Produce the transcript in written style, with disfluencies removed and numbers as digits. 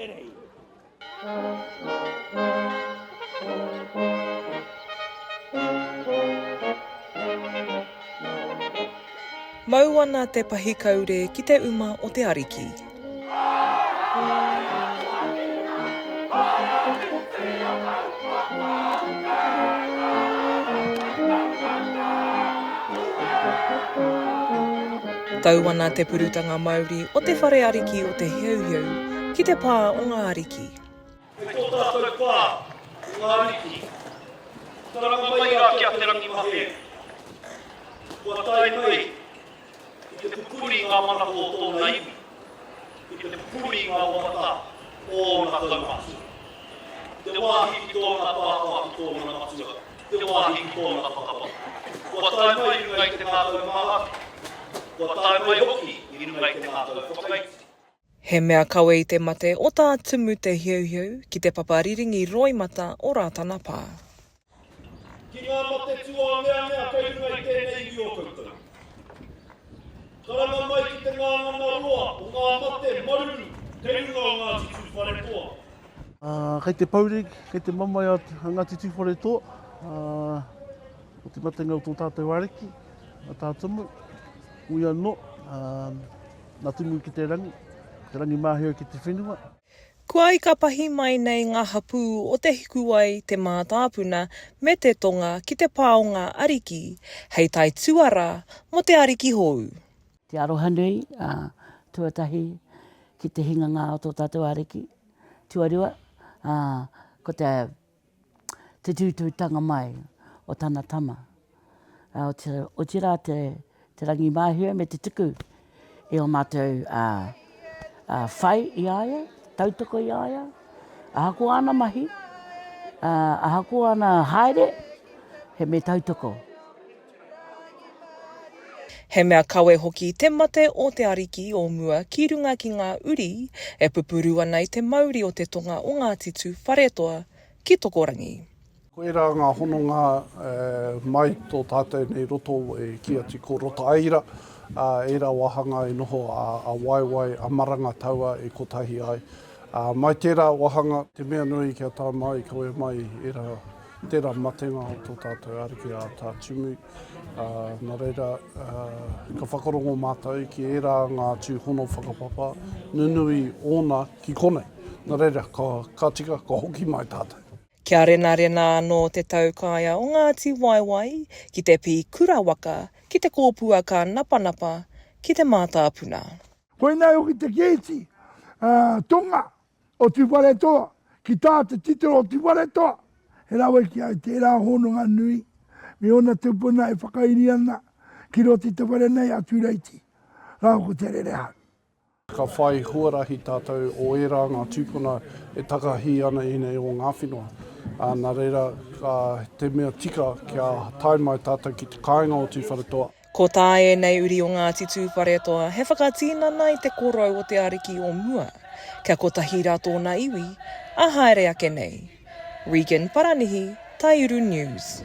terei. Mau ana te pahikaure ki te uma o te ariki. Tau ana te purutanga Māori o te whare ariki o te hiauhiau ki te pā o ngā ariki. E tō tātou pā, ngā ariki. Taranga mai rā ki a te rangi mahe. Kua tai mai, i te pupuri ngā mana o tōna iwi. I te pupuri ngā wata o ngā taumatu. Te wāhi ki tōna pāpā ki tōna matua. Te wāhi ki tōna whakapa. Kua tai mai i runga i te ngātou maha. Kua tai mai hoki i runga i te ngātou whakaiti. He mea kawe i te mate o tā tumu te hiauhiau ki te papariringi roimata o rātana pā. Ki ngā mate tua mea kei runga i tēnei iwi o koutou. Karanga mai ki te ngānganga roa o ngā mate maruru kei runga o ngā titu whare toa. Kei te paurik, kei te mamai a ngā titu whare toa. O te matenga o tō tātou ariki, a tā tumu. Ui anō, nā tumu ki te rangi māheo ki te whenua. Kua i ka pahi mai nei ngā hapū o te hikuai te mātāpuna me te tonga ki te pā o ngā ariki, hei tai tuara mo te ariki hou. Te aroha nui, tuatahi ki te hinga ngā o tō tātou ariki. Tuarua, ko te tūtūtanga mai o tāna tama. O tira te rangi māhua me te tuku e o mātou whai i aia, tautoko i aia, ahako ana mahi, ahako ana haere, he me tautoko. He mea kawe hoki te mate o te ariki o mua ki runga ki ngā uri e pupuru ana i te mauri o te tonga o ngā titu wharetoa ki Tokorangi. Ko era ngā hononga mai tō tātou nei roto ki ati ko Rota Aira. Era wahanga e noho a waiwai, a maranga taua e kotahi ai. Mai tērā wahanga, te mea nui kia tā mai, koe mai era tērā matenga o tō tātou ariki a tā tumu. Nā reira, ka whakarongo mātou ki era ngā tū hono whakapapa, nunui ona ki konei. Nā reira, ka tika, ka hoki mai tātou. Kia rena anō te taukāia o Ngāti Waiwai, ki te pi kurawaka, ki te kōpua ka napanapa, ki te mātāpuna. Koe nei o ki te keiti, tonga o te whare toa, ki tā te titiro o te whare toa. He rawe ki ai tērā hononga nui, me ona tupuna e whakairi ana, ki roti te whare nei atu reiti. Rau ko te rereha. Ka whai huarahi tātou o era ngā tūpuna e takahi ana i nei o ngā whenua. Nā reira, te mea tika kia tai mai tātou ki te kāinga o tū wharetoa. Ko tā e nei uri o Ngāti Tū Wharetoa, he whakatīnana i te korau o te ariki o mua. Kia kotahi rā tōna iwi, a haere ake nei. Regan Paranihi, Tai Uru News.